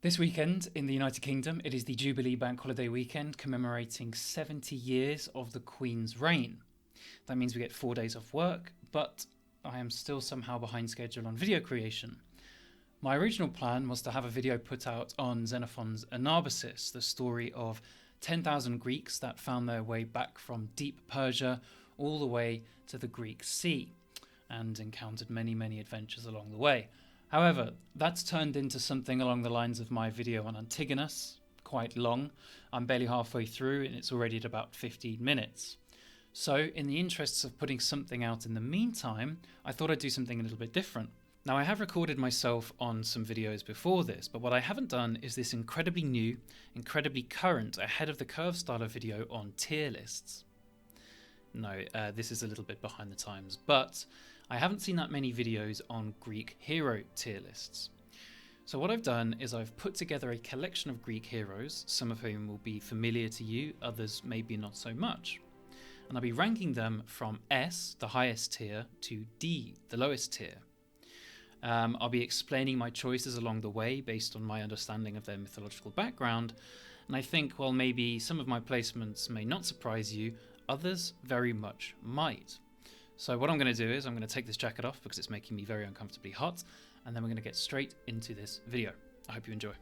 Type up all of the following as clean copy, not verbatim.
This weekend in the United Kingdom, it is the Jubilee Bank Holiday weekend commemorating 70 years of the Queen's reign. That means we get 4 days off work, but I am still somehow behind schedule on video creation. My original plan was to have a video put out on Xenophon's Anabasis, the story of 10,000 Greeks that found their way back from deep Persia all the way to the Greek Sea and encountered many, many adventures along the way. However, that's turned into something along the lines of my video on Antigonus, quite long. I'm barely halfway through and it's already at about 15 minutes. So, in the interests of putting something out in the meantime, I thought I'd do something a little bit different. Now, I have recorded myself on some videos before this, but what I haven't done is this incredibly new, incredibly current, ahead of the curve style of video on tier lists. No, this is a little bit behind the times, but I haven't seen that many videos on Greek hero tier lists. So what I've done is I've put together a collection of Greek heroes, some of whom will be familiar to you, others maybe not so much. And I'll be ranking them from S, the highest tier, to D, the lowest tier. I'll be explaining my choices along the way based on my understanding of their mythological background, and I think while maybe some of my placements may not surprise you, others very much might. So what I'm going to do is I'm going to take this jacket off because it's making me very uncomfortably hot, and then we're going to get straight into this video. I hope you enjoy.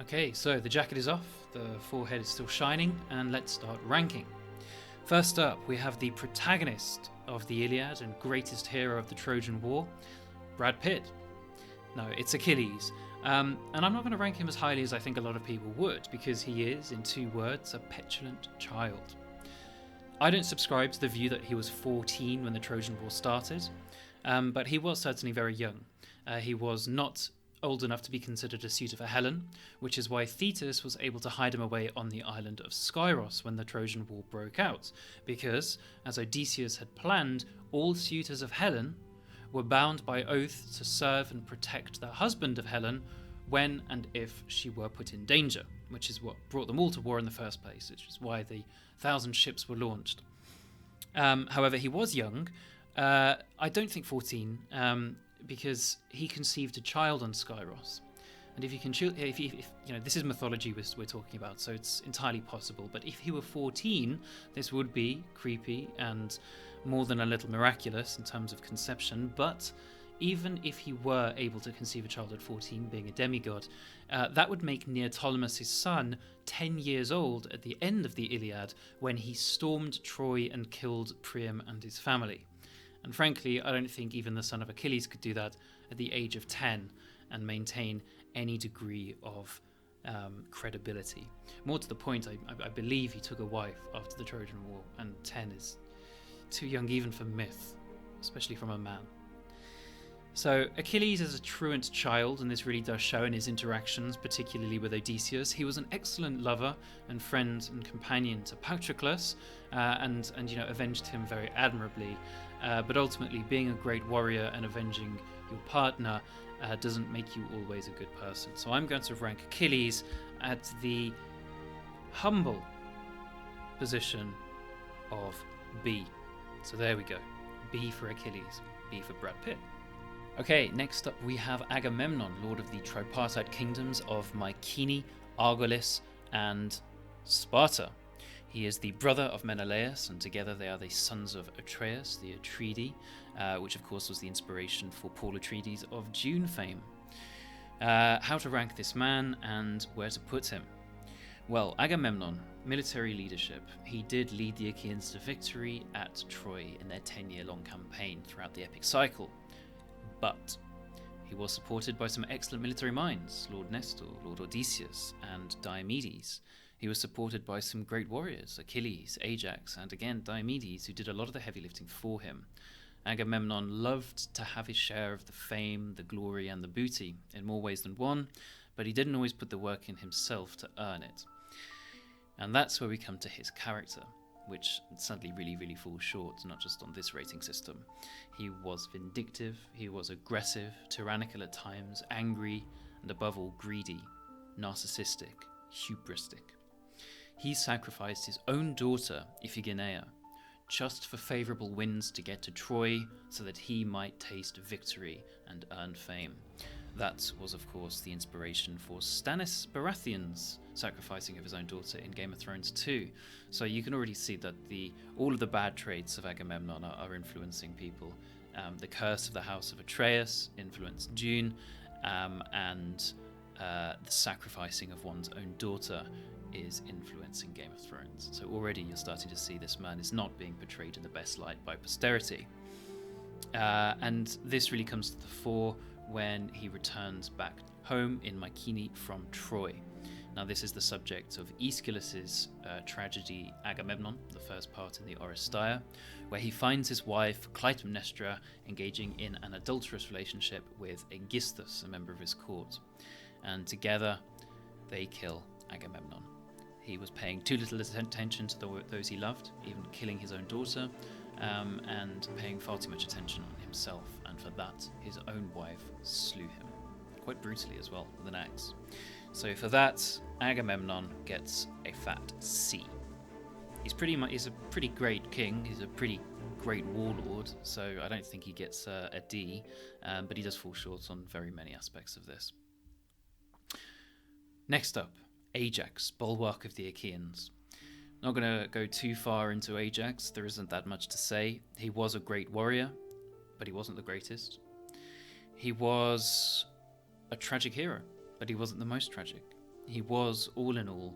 Okay, so the jacket is off, the forehead is still shining, and let's start ranking. First up, we have the protagonist of the Iliad and greatest hero of the Trojan War, Brad Pitt. No, it's Achilles. And I'm not going to rank him as highly as I think a lot of people would, because he is, in 2 words, a petulant child. I don't subscribe to the view that he was 14 when the Trojan War started, but he was certainly very young. He was not old enough to be considered a suitor for Helen, which is why Thetis was able to hide him away on the island of Skyros when the Trojan War broke out, because, as Odysseus had planned, all suitors of Helen were bound by oath to serve and protect the husband of Helen when and if she were put in danger, which is what brought them all to war in the first place, which is why the 1,000 ships were launched. However, he was young. I don't think 14, because he conceived a child on Skyros. And if this is mythology we're talking about, so it's entirely possible. But if he were 14, this would be creepy and more than a little miraculous in terms of conception. But even if he were able to conceive a child at 14, being a demigod, that would make Neoptolemus' son 10 years old at the end of the Iliad, when he stormed Troy and killed Priam and his family. And frankly, I don't think even the son of Achilles could do that at the age of 10 and maintain any degree of credibility. More to the point, I believe he took a wife after the Trojan War, and 10 is too young even for myth, especially from a man. So Achilles is a truant child, and this really does show in his interactions, particularly with Odysseus. He was an excellent lover and friend and companion to Patroclus, and avenged him very admirably. But ultimately, being a great warrior and avenging your partner doesn't make you always a good person. So I'm going to rank Achilles at the humble position of B. So there we go. B for Achilles, B for Brad Pitt. Okay, next up we have Agamemnon, lord of the tripartite kingdoms of Mycenae, Argolis, and Sparta. He is the brother of Menelaus, and together they are the sons of Atreus, the Atridi, which of course was the inspiration for Paul Atreides of Dune fame. How to rank this man and where to put him? Well, Agamemnon, military leadership. He did lead the Achaeans to victory at Troy in their 10-year-long campaign throughout the epic cycle. But he was supported by some excellent military minds, Lord Nestor, Lord Odysseus, and Diomedes. He was supported by some great warriors, Achilles, Ajax, and again Diomedes, who did a lot of the heavy lifting for him. Agamemnon loved to have his share of the fame, the glory, and the booty, in more ways than one, but he didn't always put the work in himself to earn it. And that's where we come to his character, which sadly really falls short, not just on this rating system. He was vindictive, he was aggressive, tyrannical at times, angry, and above all greedy, narcissistic, hubristic. he sacrificed his own daughter, Iphigenia, just for favourable winds to get to Troy so that he might taste victory and earn fame. That was, of course, the inspiration for Stannis Baratheon's sacrificing of his own daughter in Game of Thrones 2. So you can already see that all of the bad traits of Agamemnon are influencing people. The curse of the House of Atreus influenced Dune, and the sacrificing of one's own daughter is influencing Game of Thrones. So already you're starting to see this man is not being portrayed in the best light by posterity. And this really comes to the fore when he returns back home in Mycenae from Troy. Now this is the subject of Aeschylus's tragedy Agamemnon, the first part in the Oresteia, where he finds his wife Clytemnestra engaging in an adulterous relationship with Aegisthus, a member of his court. And together they kill Agamemnon. He was paying too little attention to those he loved, even killing his own daughter, and paying far too much attention on himself, and for that his own wife slew him, quite brutally as well, with an axe. So for that, Agamemnon gets a fat C. He's a pretty great king, he's a pretty great warlord, so I don't think he gets a D, but he does fall short on very many aspects of this. Next up, Ajax, bulwark of the Achaeans. Not going to go too far into Ajax, there isn't that much to say. He was a great warrior, but he wasn't the greatest. He was a tragic hero, but he wasn't the most tragic. He was, all in all,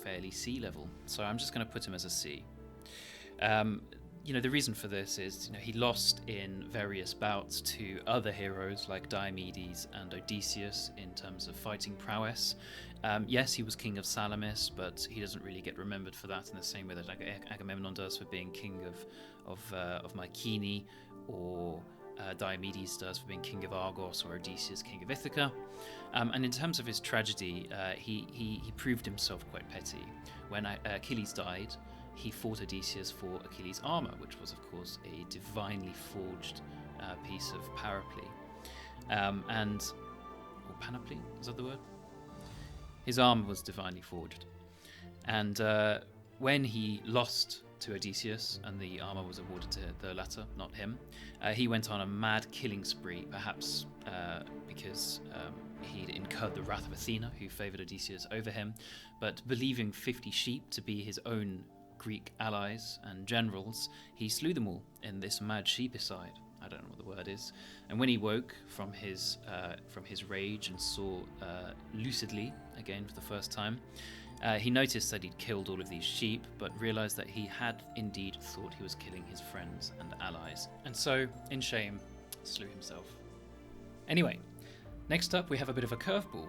fairly C level, so I'm just going to put him as a C. The reason for this is, he lost in various bouts to other heroes like Diomedes and Odysseus in terms of fighting prowess. Yes, he was king of Salamis, but he doesn't really get remembered for that in the same way that Agamemnon does for being king of Mycenae, or Diomedes does for being king of Argos, or Odysseus king of Ithaca. And in terms of his tragedy, he proved himself quite petty. When Achilles died, he fought Odysseus for Achilles' armor, which was, of course, a divinely forged piece of panoply. Or panoply, is that the word? His armor was divinely forged. And when he lost to Odysseus, and the armor was awarded to the latter, not him, he went on a mad killing spree, perhaps because he'd incurred the wrath of Athena, who favored Odysseus over him, but believing 50 sheep to be his own Greek allies and generals, he slew them all in this mad sheepicide. I don't know what the word is. And when he woke from his rage and saw lucidly again for the first time, he noticed that he'd killed all of these sheep, but realized that he had indeed thought he was killing his friends and allies, and so, in shame, slew himself. Anyway, next up we have a bit of a curveball.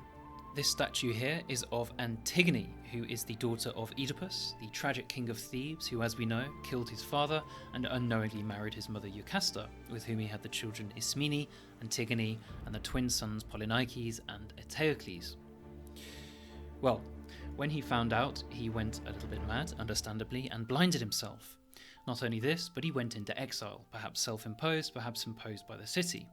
This statue here is of Antigone, who is the daughter of Oedipus, the tragic king of Thebes, who, as we know, killed his father and unknowingly married his mother Jocasta, with whom he had the children Ismene, Antigone, and the twin sons Polynices and Eteocles. Well, when he found out, he went a little bit mad, understandably, and blinded himself. Not only this, but he went into exile, perhaps self-imposed, perhaps imposed by the city.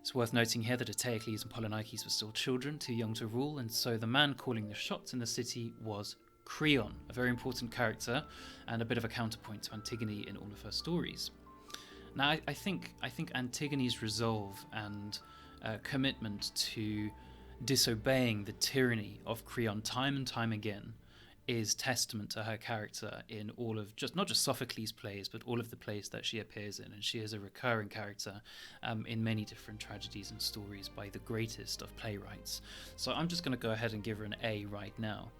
It's worth noting here that Eteocles and Polynices were still children, too young to rule, and so the man calling the shots in the city was Creon, a very important character and a bit of a counterpoint to Antigone in all of her stories. Now, I think Antigone's resolve and commitment to disobeying the tyranny of Creon time and time again is testament to her character in all of not just Sophocles' plays, but all of the plays that she appears in. And she is a recurring character in many different tragedies and stories by the greatest of playwrights. So I'm just going to go ahead and give her an A right now.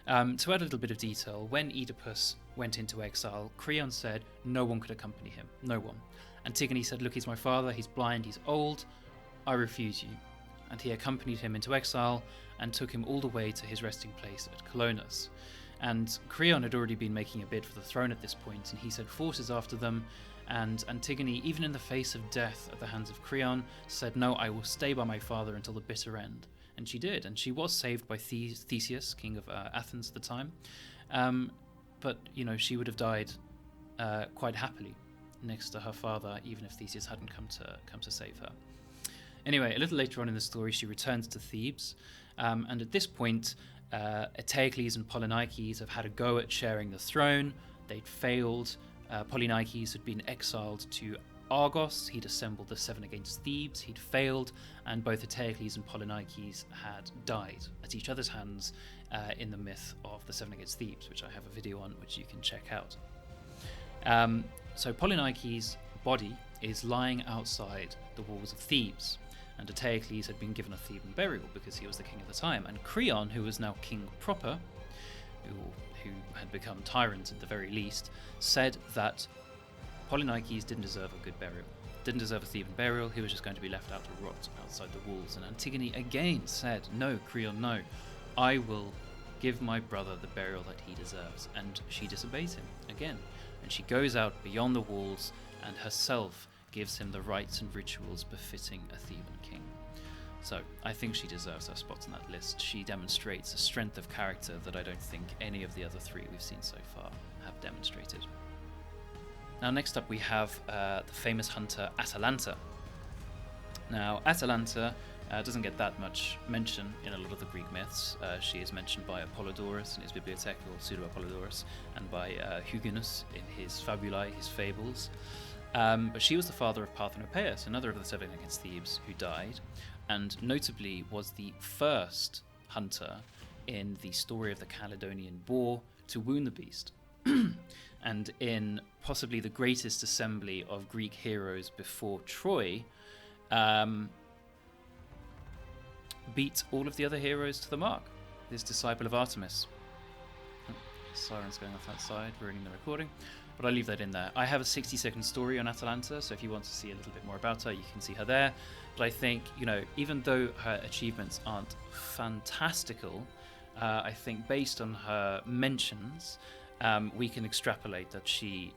To add a little bit of detail, when Oedipus went into exile, Creon said no one could accompany him, no one. Antigone said, look, he's my father, he's blind, he's old, I refuse you. And he accompanied him into exile and took him all the way to his resting place at Colonus. And Creon had already been making a bid for the throne at this point, and he sent forces after them, and Antigone, even in the face of death at the hands of Creon, said, no, I will stay by my father until the bitter end. And she did, and she was saved by Theseus, king of Athens at the time. But, she would have died quite happily next to her father, even if Theseus hadn't come to save her. Anyway, a little later on in the story, she returns to Thebes, and at this point, Eteocles and Polynices have had a go at sharing the throne. They'd failed. Polynices had been exiled to Argos. He'd assembled the seven against Thebes. He'd failed, and both Eteocles and Polynices had died at each other's hands in the myth of the seven against Thebes, which I have a video on, which you can check out. So Polynices' body is lying outside the walls of Thebes, and Eteocles had been given a Theban burial because he was the king at the time, and Creon, who was now king proper, who had become tyrant at the very least, said that Polynices didn't deserve a good burial, didn't deserve a Theban burial. He was just going to be left out to rot outside the walls. And Antigone again said, "No, Creon, no, I will give my brother the burial that he deserves." And she disobeys him again, and she goes out beyond the walls and herself gives him the rites and rituals befitting a Theban king. So I think she deserves her spot on that list. She demonstrates a strength of character that I don't think any of the other three we've seen so far have demonstrated. Now next up we have the famous hunter Atalanta. Now Atalanta doesn't get that much mention in a lot of the Greek myths. She is mentioned by Apollodorus in his Bibliotheca, or Pseudo-Apollodorus, and by Hygenus in his Fabulae, his fables. But she was the father of Parthenopaeus, another of the seven against Thebes, who died, and notably was the first hunter in the story of the Caledonian Boar to wound the beast. And in possibly the greatest assembly of Greek heroes before Troy, beat all of the other heroes to the mark. This disciple of Artemis. Sirens going off outside, ruining the recording. But I'll leave that in there. I have a 60-second story on Atalanta, so if you want to see a little bit more about her, you can see her there. But I think, even though her achievements aren't fantastical, I think based on her mentions, we can extrapolate that she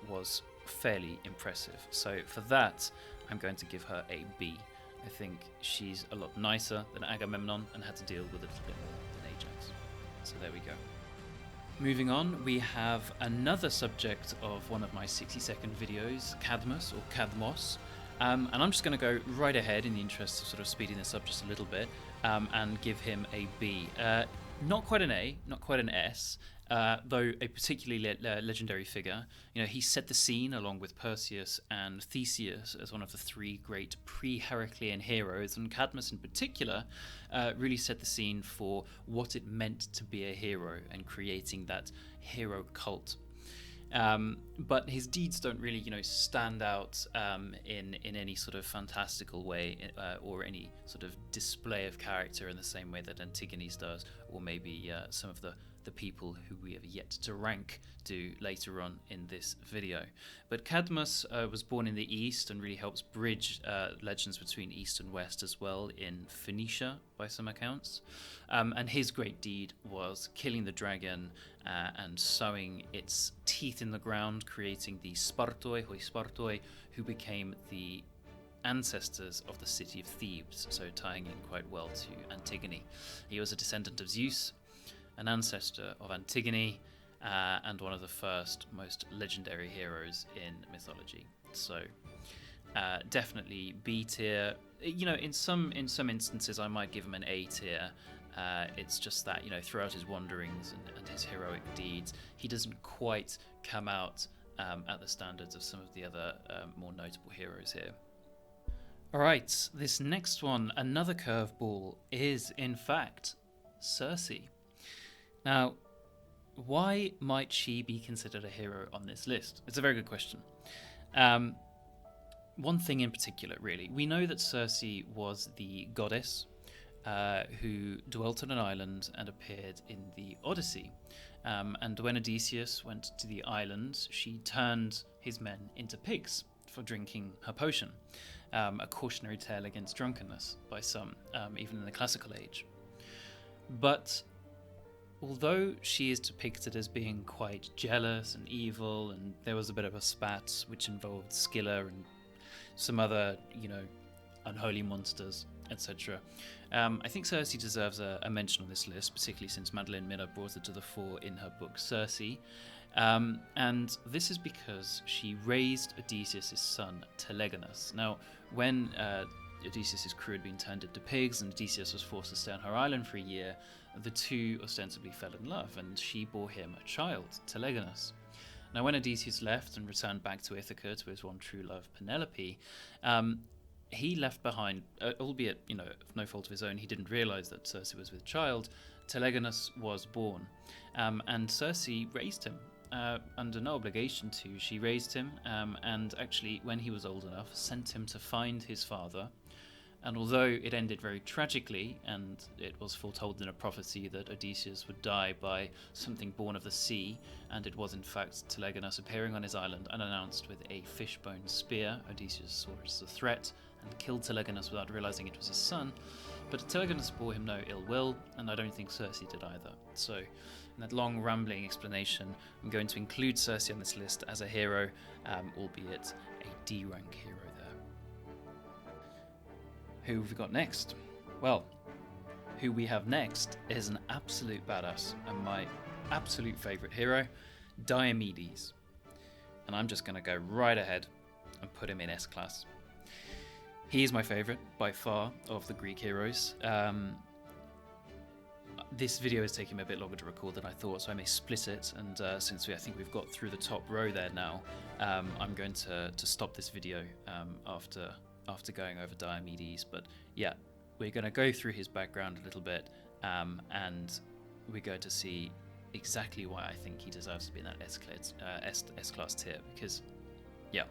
was fairly impressive. So for that, I'm going to give her a B. I think she's a lot nicer than Agamemnon and had to deal with a little bit more than Ajax. So there we go. Moving on, we have another subject of one of my 60-second videos, Cadmus or Cadmos. And I'm just going to go right ahead in the interest of sort of speeding this up just a little bit and give him a B. Not quite an A, not quite an S, though a particularly legendary figure. He set the scene along with Perseus and Theseus as one of the three great pre-Heraclean heroes, and Cadmus in particular really set the scene for what it meant to be a hero and creating that hero cult. But his deeds don't really, stand out in any sort of fantastical way or any sort of display of character in the same way that Antigone's does, or maybe some of the people who we have yet to rank do later on in this video. But Cadmus was born in the east and really helps bridge legends between east and west as well in Phoenicia by some accounts. And his great deed was killing the dragon and sowing its teeth in the ground, creating the Spartoi, hoi Spartoi, who became the ancestors of the city of Thebes, so tying in quite well to Antigone. He was a descendant of Zeus, an ancestor of Antigone, and one of the first most legendary heroes in mythology. So definitely B tier. In some instances I might give him an A tier. It's just that throughout his wanderings and his heroic deeds, he doesn't quite come out at the standards of some of the other more notable heroes here. Alright, this next one, another curveball, is in fact Circe. Now, why might she be considered a hero on this list? It's a very good question. One thing in particular, really. We know that Circe was the goddess who dwelt on an island and appeared in the Odyssey. And when Odysseus went to the island, she turned his men into pigs for drinking her potion. A cautionary tale against drunkenness by some, even in the classical age. But although she is depicted as being quite jealous and evil, and there was a bit of a spat which involved Scylla and some other, unholy monsters, etc. I think Circe deserves a mention on this list, particularly since Madeleine Miller brought it to the fore in her book Circe. And this is because she raised Odysseus' son, Telegonus. Now, when Odysseus' crew had been turned into pigs and Odysseus was forced to stay on her island for a year, the two ostensibly fell in love, and she bore him a child, Telegonus. Now, when Odysseus left and returned back to Ithaca to his one true love, Penelope, he left behind, albeit, of no fault of his own, he didn't realize that Circe was with child. Telegonus was born, and Circe raised him under no obligation to. She raised him, and actually, when he was old enough, sent him to find his father. And although it ended very tragically, and it was foretold in a prophecy that Odysseus would die by something born of the sea, and it was in fact Telegonus appearing on his island unannounced with a fishbone spear, Odysseus saw it as a threat and killed Telegonus without realizing it was his son. But Telegonus bore him no ill will, and I don't think Circe did either. So, in that long rambling explanation, I'm going to include Circe on this list as a hero, albeit a D-rank hero there. Who have we got next? Well, who we have next is an absolute badass and my absolute favourite hero, Diomedes. And I'm just going to go right ahead and put him in S-class. He is my favourite, by far, of the Greek heroes. This video is taking me a bit longer to record than I thought, so I may split it, and since I think we've got through the top row there now, I'm going to stop this video after going over Diomedes. But yeah, we're going to go through his background a little bit, and we're going to see exactly why I think he deserves to be in that S-class tier, because, yeah,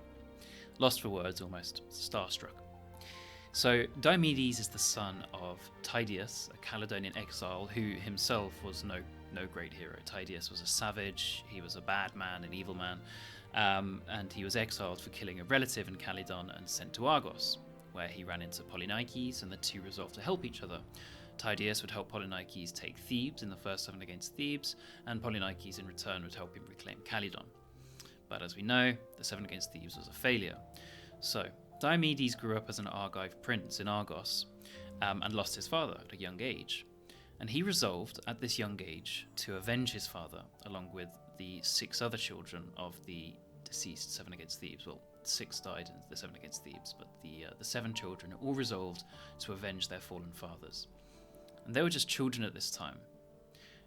lost for words almost, starstruck. So Diomedes is the son of Tydeus, a Caledonian exile who himself was no great hero. Tydeus was a savage, he was a bad man, an evil man, and he was exiled for killing a relative in Calydon and sent to Argos, where he ran into Polynices, and the two resolved to help each other. Tydeus would help Polynices take Thebes in the first 7 against Thebes, and Polynices in return would help him reclaim Calydon. But as we know, the 7 against Thebes was a failure. So Diomedes grew up as an Argive prince in Argos, and lost his father at a young age. And he resolved at this young age to avenge his father, along with the 6 other children of the deceased 7 against Thebes. Well, 6 died in the 7 against Thebes, but the 7 children all resolved to avenge their fallen fathers. And they were just children at this time.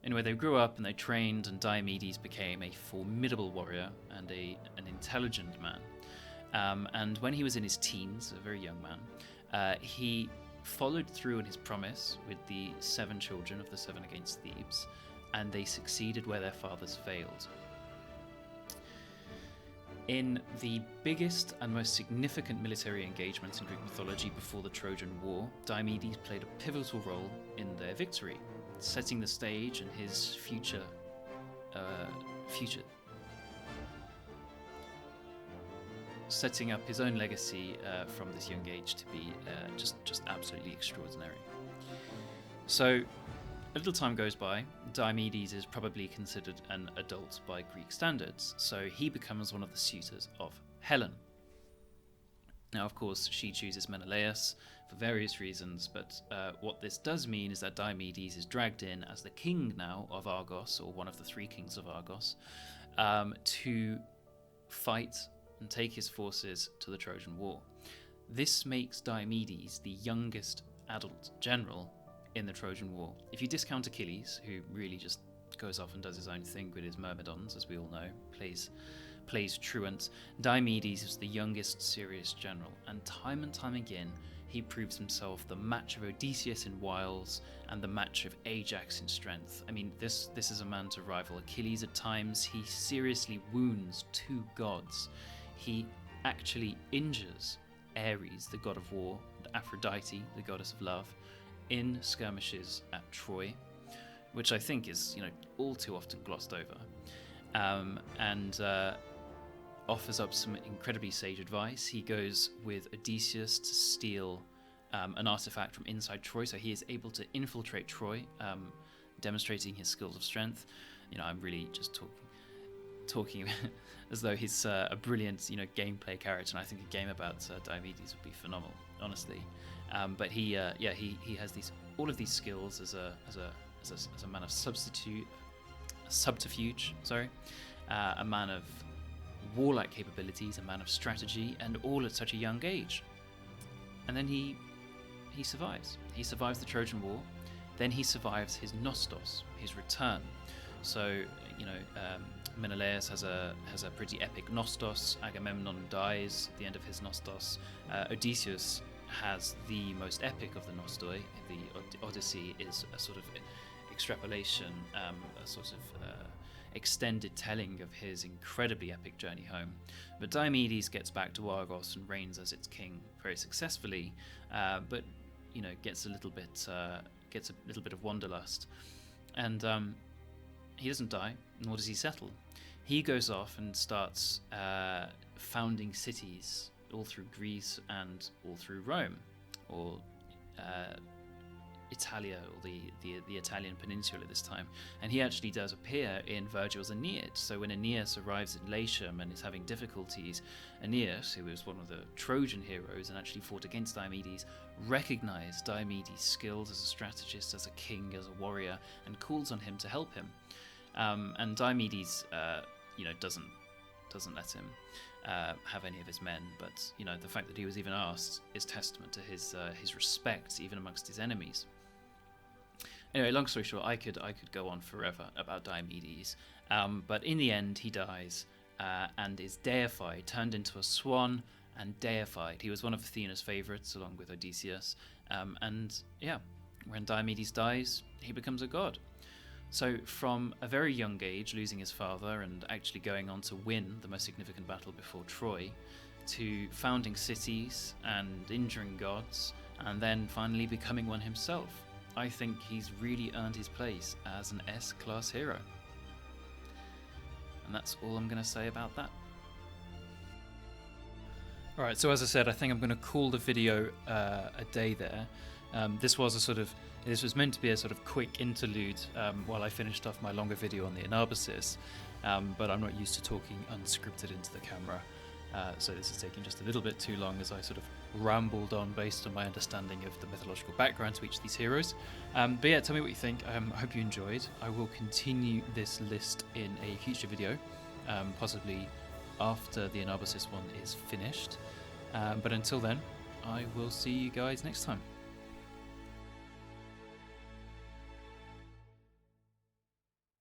Anyway, they grew up and they trained, and Diomedes became a formidable warrior and an intelligent man. And when he was in his teens, a very young man, he followed through on his promise with the 7 children of the 7 against Thebes, and they succeeded where their fathers failed. In the biggest and most significant military engagements in Greek mythology before the Trojan War, Diomedes played a pivotal role in their victory, setting the stage and his future setting up his own legacy from this young age to be just absolutely extraordinary. So a little time goes by. Diomedes is probably considered an adult by Greek standards, so he becomes one of the suitors of Helen. Now, of course, she chooses Menelaus for various reasons, but what this does mean is that Diomedes is dragged in as the king now of Argos, or one of the 3 kings of Argos, to fight and take his forces to the Trojan War. This makes Diomedes the youngest adult general in the Trojan War. If you discount Achilles, who really just goes off and does his own thing with his myrmidons, as we all know, plays truant, Diomedes is the youngest serious general, and time again he proves himself the match of Odysseus in wiles and the match of Ajax in strength. I mean, this is a man to rival Achilles at times. He seriously wounds 2 gods. He actually injures Ares, the god of war, and Aphrodite, the goddess of love, in skirmishes at Troy, which I think is, all too often glossed over, and offers up some incredibly sage advice. He goes with Odysseus to steal an artifact from inside Troy, so he is able to infiltrate Troy, demonstrating his skills of strength. I'm really just talking as though he's a brilliant, gameplay character, and I think a game about Diomedes would be phenomenal, honestly. But he has all of these skills as a man of subterfuge, a man of warlike capabilities, a man of strategy, and all at such a young age. And then he survives. He survives the Trojan War. then he survives his nostos, his return. So, Menelaus has a pretty epic nostos. Agamemnon dies at the end of his nostos. Odysseus has the most epic of the nostoi. The Odyssey is a sort of extrapolation, a sort of extended telling of his incredibly epic journey home. But Diomedes gets back to Argos and reigns as its king very successfully, but gets a little bit of wanderlust, and he doesn't die, nor does he settle. He goes off and starts founding cities all through Greece and all through Rome, or Italia, or the Italian peninsula this time. And he actually does appear in Virgil's Aeneid. So when Aeneas arrives in Latium and is having difficulties, Aeneas, who was one of the Trojan heroes and actually fought against Diomedes, recognized Diomedes' skills as a strategist, as a king, as a warrior, and calls on him to help him. And Diomedes, doesn't let him have any of his men, but the fact that he was even asked is testament to his respect even amongst his enemies. Anyway, long story short, I could go on forever about Diomedes, but in the end he dies and is deified, turned into a swan and deified. He was one of Athena's favorites along with Odysseus, when Diomedes dies, he becomes a god. So from a very young age, losing his father and actually going on to win the most significant battle before Troy, to founding cities and injuring gods, and then finally becoming one himself, I think he's really earned his place as an S-class hero. And that's all I'm going to say about that. Alright, so as I said, I think I'm going to call the video a day there. This was meant to be a sort of quick interlude while I finished off my longer video on the Anabasis, but I'm not used to talking unscripted into the camera, so this is taking just a little bit too long as I sort of rambled on based on my understanding of the mythological background to each of these heroes. But yeah, tell me what you think. I hope you enjoyed. I will continue this list in a future video, possibly after the Anabasis one is finished. But until then, I will see you guys next time.